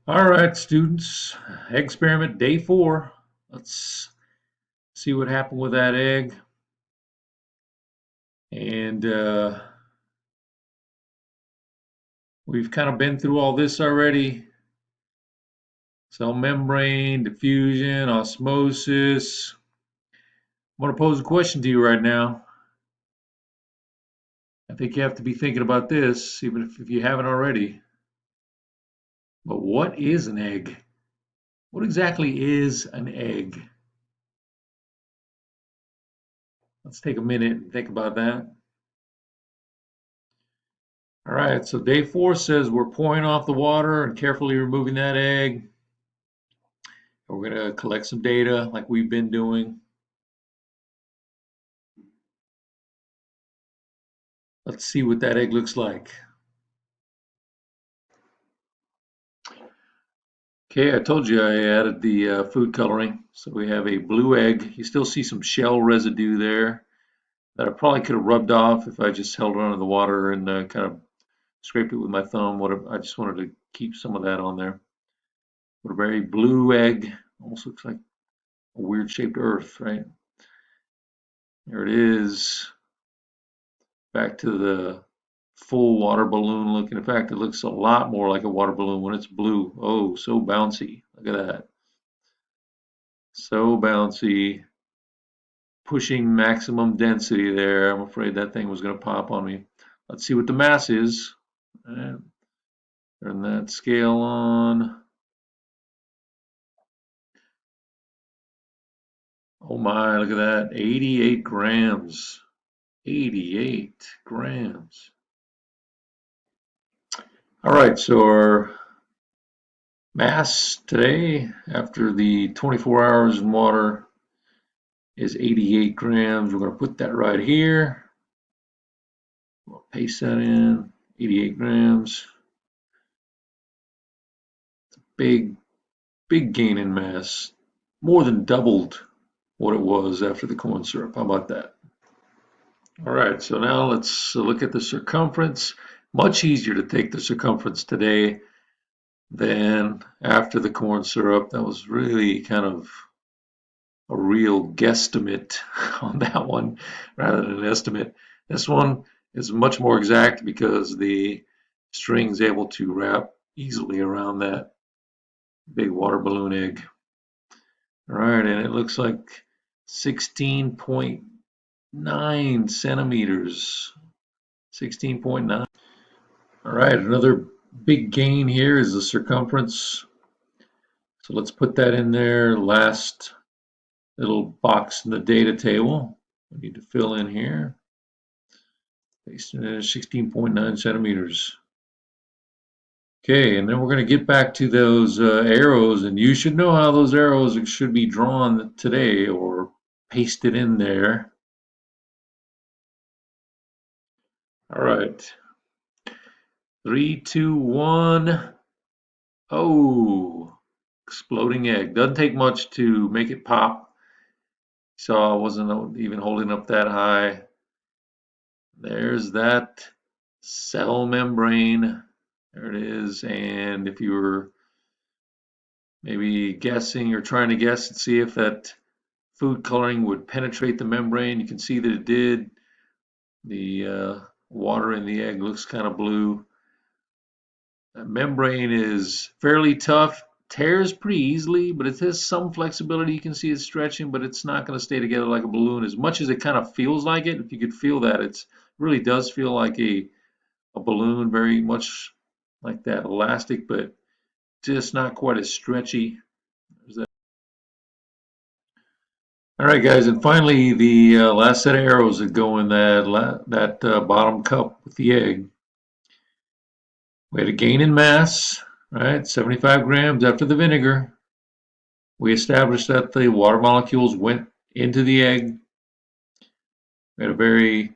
All right, students, experiment day 4. Let's see what happened with that egg. And we've kind of been through all this already. Cell membrane, diffusion, osmosis. I'm going to pose a question to you right now. I think you have to be thinking about this, even if you haven't already. But what is an egg? What exactly is an egg? Let's take a minute and think about that. All right, so day 4 says we're pouring off the water and carefully removing that egg. We're going to collect some data like we've been doing. Let's see what that egg looks like. Okay, I told you I added the food coloring. So we have a blue egg. You still see some shell residue there that I probably could have rubbed off if I just held it under the water and kind of scraped it with my thumb. Whatever. I just wanted to keep some of that on there. But a very blue egg. Almost looks like a weird shaped earth, right? There it is. Back to the full water balloon looking. In fact, it looks a lot more like a water balloon when it's blue. Oh, so bouncy. Look at that. So bouncy. Pushing maximum density there. I'm afraid that thing was going to pop on me. Let's see what the mass is. And turn that scale on. Oh my, look at that. 88 grams. 88 grams. All right, so our mass today after the 24 hours in water is 88 grams. We're going to put that right here. We'll paste that in. 88 grams. Big, big gain in mass. More than doubled what it was after the corn syrup. How about that? All right, so now let's look at the circumference. Much easier to take the circumference today than after the corn syrup. That was really kind of a real guesstimate on that one rather than an estimate. This one is much more exact because the string is able to wrap easily around that big water balloon egg. All right, and it looks like 16.9 centimeters. 16.9. All right, another big gain here is the circumference. So let's put that in there. Last little box in the data table. We need to fill in here. Paste it in 16.9 centimeters. Okay, and then we're going to get back to those arrows, and you should know how those arrows should be drawn today or pasted in there. All right. 3, 2, 1. Oh, exploding egg. Doesn't take much to make it pop. So I wasn't even holding up that high. There's that cell membrane. There it is. And if you were maybe guessing or trying to guess and see if that food coloring would penetrate the membrane, you can see that it did. The water in the egg looks kind of blue. That membrane is fairly tough, tears pretty easily, but it has some flexibility. You can see it's stretching, but it's not going to stay together like a balloon as much as it kind of feels like it. If you could feel that, it really does feel like a balloon, very much like that elastic, but just not quite as stretchy. All right, guys, and finally the last set of arrows that go in that bottom cup with the egg. We had a gain in mass, right? 75 grams after the vinegar. We established that the water molecules went into the egg. We had a very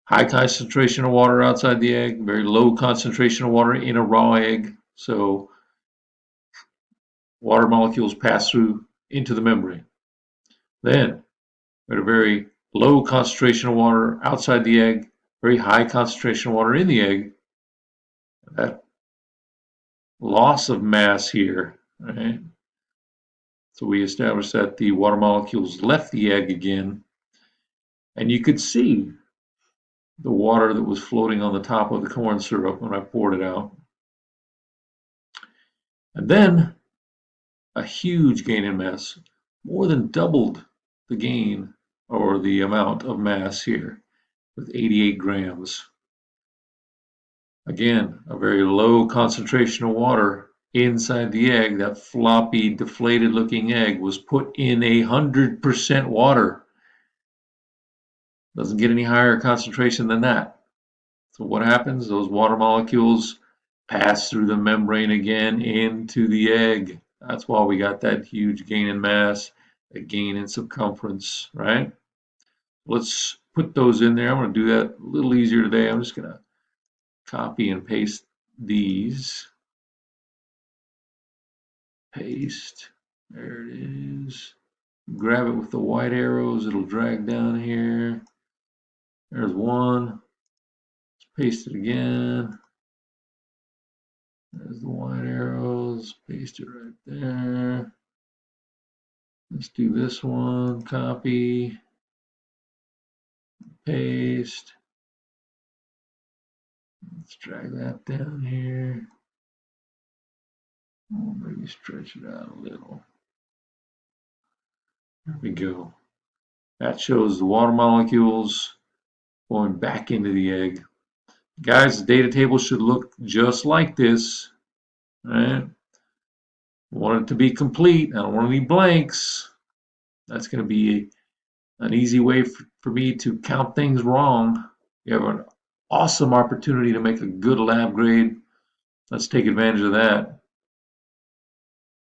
high concentration of water outside the egg, very low concentration of water in a raw egg. So water molecules pass through into the membrane. Then we had a very low concentration of water outside the egg, very high concentration of water in the egg. That loss of mass here, right? So we established that the water molecules left the egg again, and you could see the water that was floating on the top of the corn syrup when I poured it out. And then a huge gain in mass, more than doubled the gain or the amount of mass here with 88 grams. Again, a very low concentration of water inside the egg. That floppy, deflated looking egg was put in 100% water. Doesn't get any higher concentration than that. So what happens? Those water molecules pass through the membrane again into the egg. That's why we got that huge gain in mass, a gain in circumference, right? Let's put those in there. I'm going to do that a little easier today. I'm just going to copy and paste these. Paste. There it is. Grab it with the white arrows. It'll drag down here. There's one. Let's paste it again. There's the white arrows. Paste it right there. Let's do this one. Copy. Paste. Let's drag that down here. Oh, maybe stretch it out a little. There we go. That shows the water molecules going back into the egg. Guys, the data table should look just like this. Right? I want it to be complete. I don't want any blanks. That's going to be an easy way for me to count things wrong. You have an awesome opportunity to make a good lab grade. Let's take advantage of that.